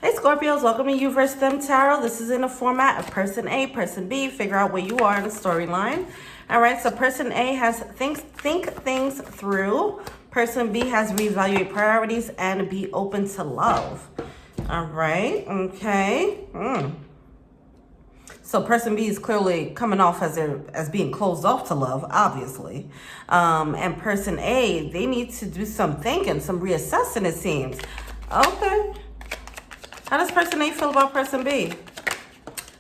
Hey Scorpios, welcome to You vs. Them Tarot. This is in the format of person A, person B. Figure out where you are in the storyline. All right, so person A has think things through. Person B has reevaluate priorities and be open to love. All right, okay. So person B is clearly coming off as being closed off to love, obviously. And person A, they need to do some thinking, some reassessing, it seems. Okay. How does person A feel about person B?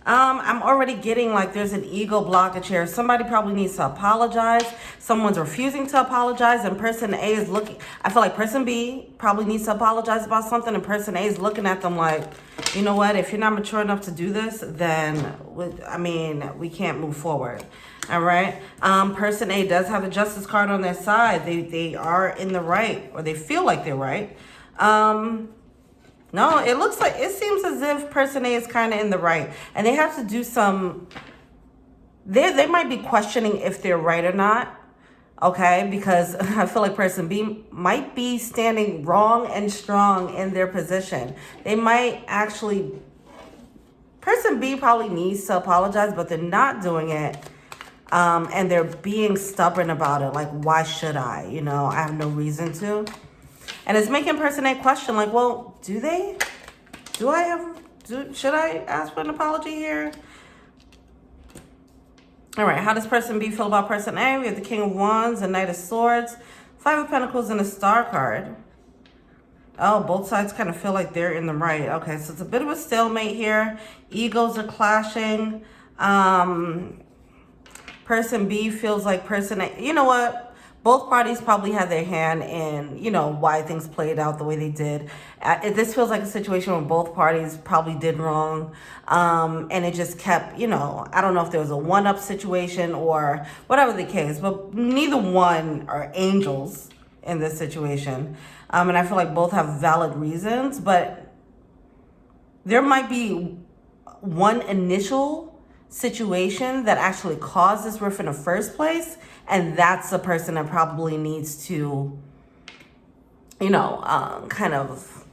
I'm already getting like there's an ego blockage here. Somebody probably needs to apologize. Someone's refusing to apologize, and person A is looking. I feel like person B probably needs to apologize about something, and person A is looking at them like, you know what? If you're not mature enough to do this, then we can't move forward. All right. Person A does have the justice card on their side. They are in the right, or they feel like they're right. No, it seems as if person A is kind of in the right. And they have to do some, they might be questioning if they're right or not. Okay, because I feel like person B might be standing wrong and strong in their position. They might actually, person B probably needs to apologize, but they're not doing it. And they're being stubborn about it. Like, why should I? You know, I have no reason to. And it's making person A question, like, well, should I ask for an apology here? All right, how does person B feel about person A? We have the King of Wands, the Knight of Swords, Five of Pentacles, and the Star card. Oh, both sides kind of feel like they're in the right. Okay, so it's a bit of a stalemate here. Egos are clashing. Person B feels like person A, you know what? Both parties probably had their hand in, you know, why things played out the way they did. This feels like a situation where both parties probably did wrong. And it just kept, you know, I don't know if there was a one-up situation or whatever the case, but neither one are angels in this situation. And I feel like both have valid reasons, but there might be one initial situation that actually caused this rift in the first place, and that's the person that probably needs to, you know, kind of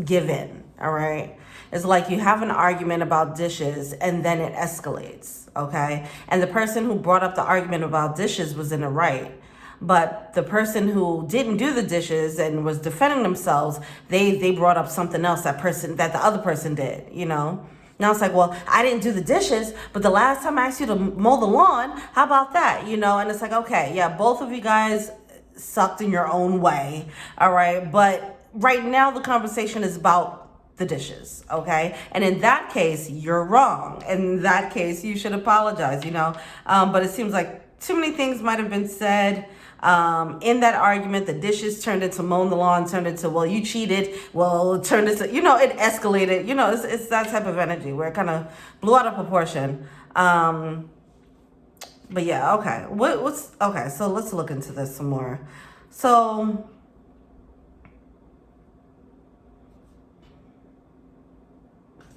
give in. All right, it's like you have an argument about dishes and then it escalates. Okay, and the person who brought up the argument about dishes was in the right, but the person who didn't do the dishes and was defending themselves, they brought up something else that the other person did, you know. Now it's like, well, I didn't do the dishes, but the last time I asked you to mow the lawn, how about that? You know, and it's like, okay, yeah, both of you guys sucked in your own way, all right? But right now the conversation is about the dishes, okay? And in that case, you're wrong. In that case, you should apologize, you know? But it seems like too many things might have been said. In that argument, the dishes turned into mowing the lawn, turned into, well, you cheated. Well, it turned into, you know, it escalated. You know, it's that type of energy where it kind of blew out of proportion. But yeah, okay. Okay, so let's look into this some more. So,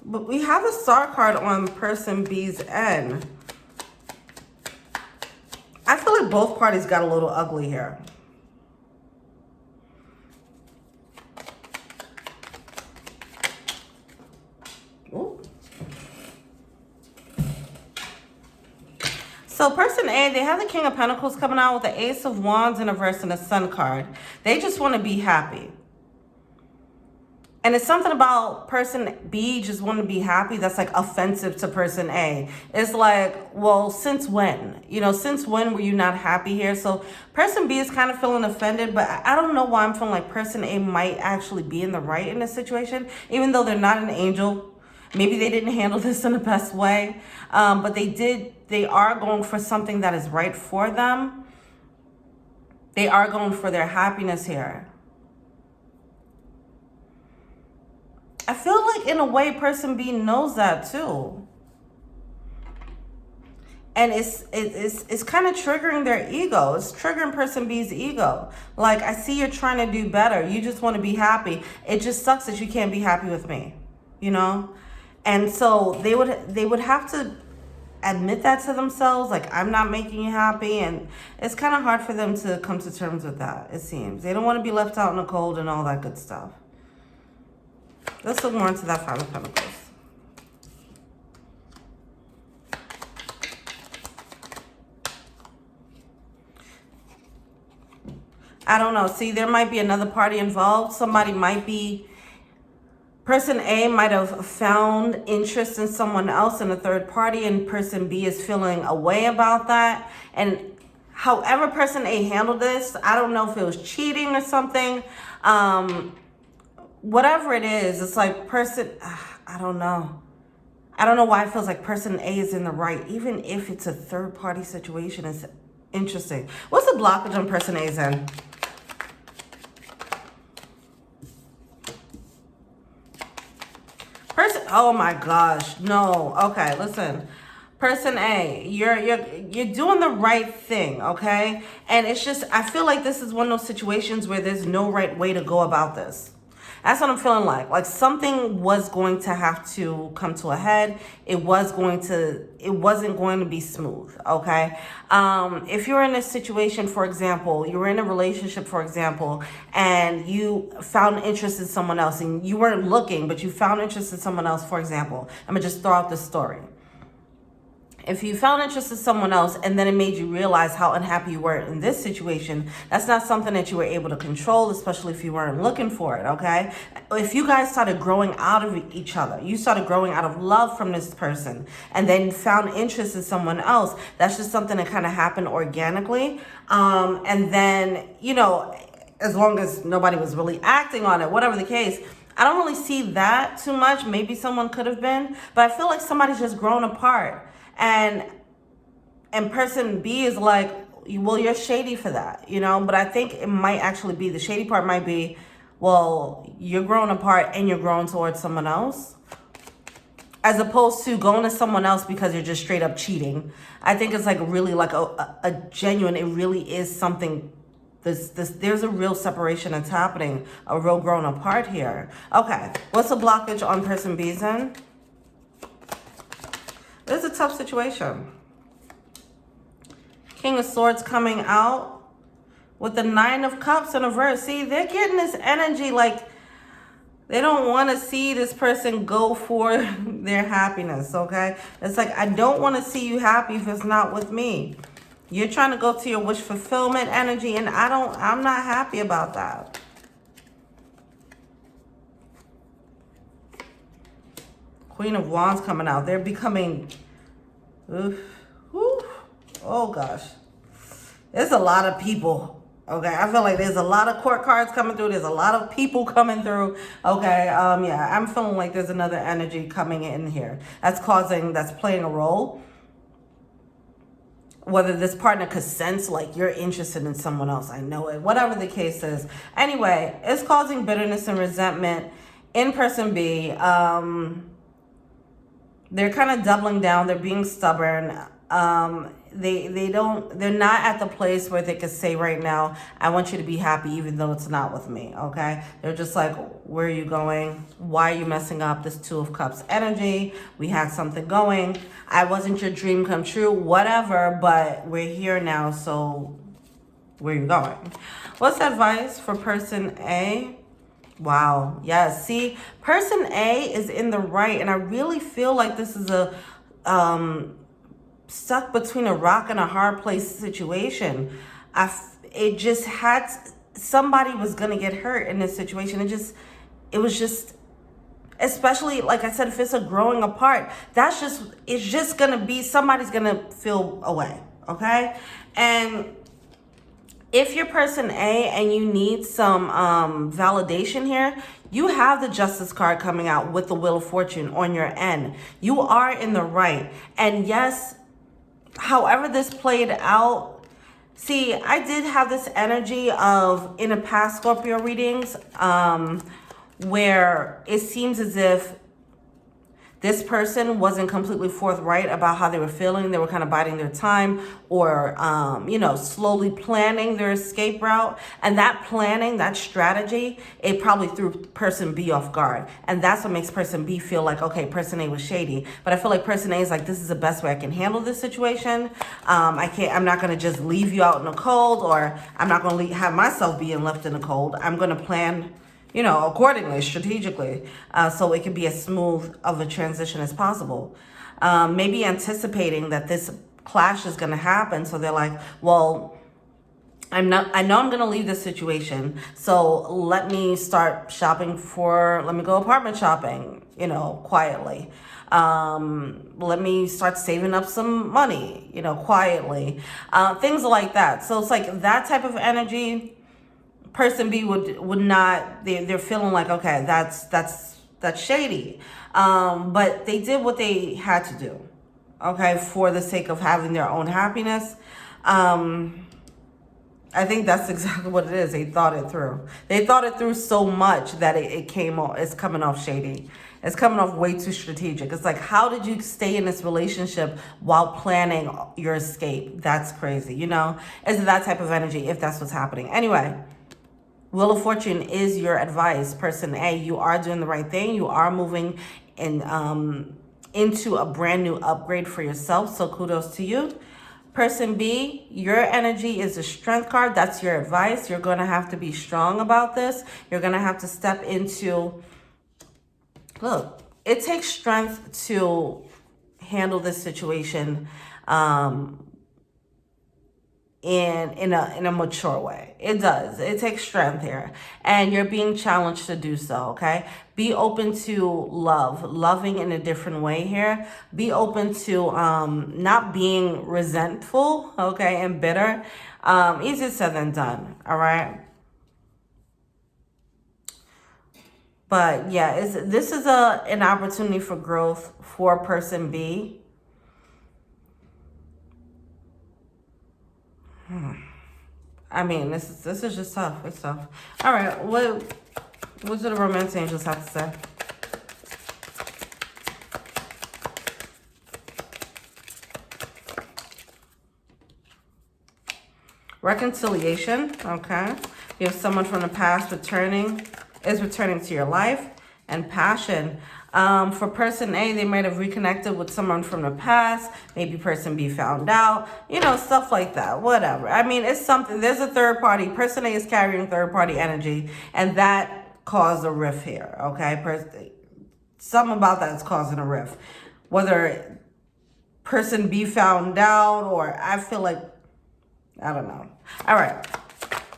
but we have a star card on person B's end. I feel like both parties got a little ugly here. Ooh. So person A, they have the King of Pentacles coming out with the Ace of Wands in reverse and the Sun card. They just want to be happy. And it's something about person B just want to be happy that's like offensive to person A. It's like, well, since when? You know, since when were you not happy here? So person B is kind of feeling offended, but I don't know why I'm feeling like person A might actually be in the right in this situation, even though they're not an angel. Maybe they didn't handle this in the best way, but they are going for something that is right for them. They are going for their happiness here. I feel like in a way person B knows that too. And it's kind of triggering their ego. It's triggering person B's ego. Like, I see you're trying to do better. You just want to be happy. It just sucks that you can't be happy with me, you know? And so they would have to admit that to themselves, like, I'm not making you happy. And it's kind of hard for them to come to terms with that, it seems. They don't want to be left out in the cold and all that good stuff. Let's look more into that Five of Pentacles. I don't know. See, there might be another party involved. Somebody might be... Person A might have found interest in someone else in a third party, and person B is feeling a way about that. And however person A handled this, I don't know if it was cheating or something. Whatever it is, it's like I don't know. I don't know why it feels like person A is in the right, even if it's a third party situation. It's interesting. What's the blockage on person A's end? Oh my gosh, no. Okay, listen. Person A, you're doing the right thing, okay? And it's just, I feel like this is one of those situations where there's no right way to go about this. That's what I'm feeling like. Like something was going to have to come to a head. It wasn't going to be smooth, okay? If you're in a situation, for example, you were in a relationship, for example, and you found interest in someone else, and you weren't looking, but you found interest in someone else, for example. I'm going to just throw out this story. If you found interest in someone else and then it made you realize how unhappy you were in this situation, that's not something that you were able to control, especially if you weren't looking for it, okay? If you guys started growing out of each other, you started growing out of love from this person and then found interest in someone else, that's just something that kind of happened organically. And then, you know, as long as nobody was really acting on it, whatever the case, I don't really see that too much. Maybe someone could have been, but I feel like somebody's just grown apart. And person B is like, well, you're shady for that, you know? But I think it might actually be, the shady part might be, well, you're growing apart and you're growing towards someone else. As opposed to going to someone else because you're just straight up cheating. I think it's like really like a genuine, it really is something, there's a real separation that's happening, a real growing apart here. Okay, what's the blockage on person B's end? This is a tough situation. King of Swords coming out with the Nine of Cups in reverse. See, they're getting this energy like they don't want to see this person go for their happiness, okay? It's like, I don't want to see you happy if it's not with me. You're trying to go to your wish fulfillment energy, and I'm not happy about that. Queen of Wands coming out. They're becoming... Oof. Oof. Oh, gosh. There's a lot of people. Okay, I feel like there's a lot of court cards coming through. There's a lot of people coming through. Okay, yeah, I'm feeling like there's another energy coming in here. That's playing a role. Whether this partner could sense like you're interested in someone else. I know it. Whatever the case is. Anyway, it's causing bitterness and resentment in person B. They're kind of doubling down. They're being stubborn. They're not at the place where they could say right now, I want you to be happy even though it's not with me, okay? They're just like, where are you going? Why are you messing up this Two of Cups energy? We had something going. I wasn't your dream come true, whatever, but we're here now, so where are you going? What's the advice for person A? Wow. Yes. See, person A is in the right, and I really feel like this is a stuck between a rock and a hard place situation. It just had, somebody was gonna get hurt in this situation. It was just, especially like I said, if it's a growing apart, it's just gonna be, somebody's gonna feel away. Okay, and if you're person A and you need some validation here, you have the Justice card coming out with the Wheel of Fortune on your end. You are in the right. And yes, however this played out, see, I did have this energy of, in a past Scorpio readings, where it seems as if this person wasn't completely forthright about how they were feeling. They were kind of biding their time or, slowly planning their escape route. And that planning, that strategy, it probably threw person B off guard. And that's what makes person B feel like, okay, person A was shady. But I feel like person A is like, this is the best way I can handle this situation. I'm not going to just leave you out in the cold, or I'm not going to have myself being left in the cold. I'm going to plan you know, accordingly, strategically, so it can be as smooth of a transition as possible. Maybe anticipating that this clash is going to happen. So they're like, well, I know I'm going to leave this situation. So let me start let me go apartment shopping, you know, quietly. Let me start saving up some money, you know, quietly. Things like that. So it's like that type of energy. Person B would not, they're feeling like, okay, that's shady. But they did what they had to do, okay, for the sake of having their own happiness. I think that's exactly what it is. They thought it through. They thought it through so much that it's coming off shady. It's coming off way too strategic. It's like, how did you stay in this relationship while planning your escape? That's crazy, you know? It's that type of energy if that's what's happening. Anyway, Wheel of Fortune is your advice. Person A, you are doing the right thing. You are moving into a brand new upgrade for yourself. So kudos to you. Person B, your energy is a strength card. That's your advice. You're going to have to be strong about this. You're going to have to step into, look, it takes strength to handle this situation in a mature way. It does. It takes strength here. And you're being challenged to do so, okay? Be open to loving in a different way here. Be open to not being resentful, okay, and bitter. Easier said than done, all right? But yeah, this is an opportunity for growth for person B. I mean, this is just tough. It's tough. All right, what do the romance angels have to say? Reconciliation, okay. You have someone from the past is returning to your life. And passion. For person A, they might have reconnected with someone from the past. Maybe person B found out. You know, stuff like that. Whatever. I mean, it's something. There's a third party. Person A is carrying third party energy. And that caused a rift here. Okay? Something about that is causing a rift. Whether person B found out or I feel like, I don't know. All right.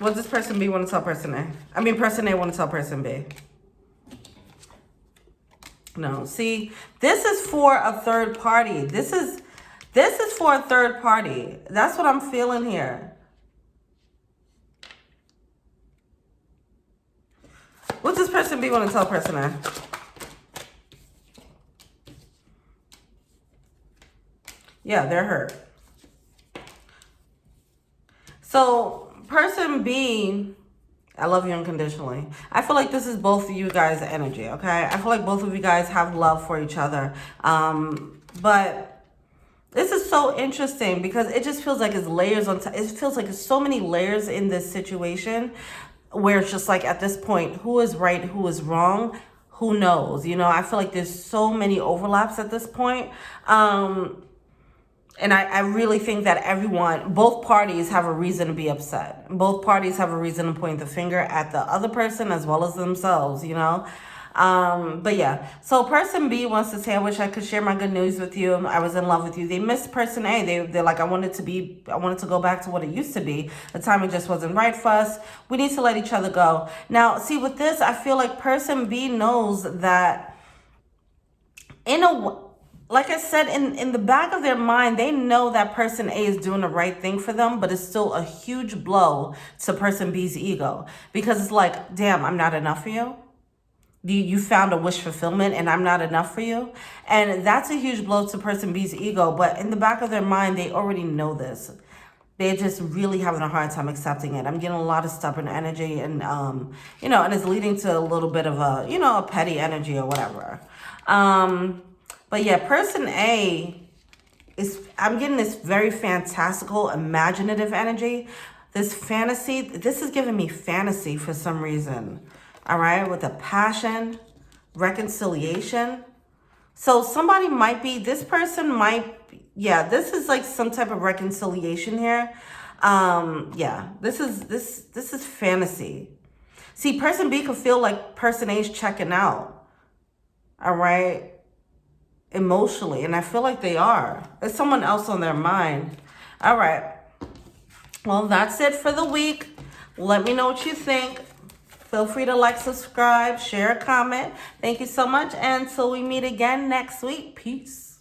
What does person B want to tell person A? I mean, person A want to tell person B. No, see, this is for a third party. This is for a third party. That's what I'm feeling here. What does person B want to tell person A? Yeah, they're hurt. So, person B, I love you unconditionally. I feel like this is both of you guys' energy, okay? I feel like both of you guys have love for each other. But this is so interesting because it just feels like it's layers on top. It feels like there's so many layers in this situation where it's just like at this point, who is right, who is wrong, who knows? You know, I feel like there's so many overlaps at this point. And I really think that both parties have a reason to be upset. Both parties have a reason to point the finger at the other person as well as themselves, you know? But yeah, so person B wants to say, I wish I could share my good news with you. I was in love with you. They missed person A. They're like, I wanted to go back to what it used to be. The timing just wasn't right for us. We need to let each other go. Now, see, with this, I feel like person B knows that like I said, in the back of their mind, they know that person A is doing the right thing for them, but it's still a huge blow to person B's ego. Because it's like, damn, I'm not enough for you. You found a wish fulfillment and I'm not enough for you. And that's a huge blow to person B's ego. But in the back of their mind, they already know this. They're just really having a hard time accepting it. I'm getting a lot of stubborn energy and, you know, and it's leading to a little bit of a, you know, a petty energy or whatever. But yeah, person A I'm getting this very fantastical, imaginative energy. This fantasy, this is giving me fantasy for some reason. All right, with a passion, reconciliation. So somebody this is like some type of reconciliation here. Yeah, this is fantasy. See, person B could feel like person A is checking out. All right? Emotionally. And I feel like they are. There's someone else on their mind. All right. Well, that's it for the week. Let me know what you think. Feel free to like, subscribe, share a comment. Thank you so much. And until we meet again next week. Peace.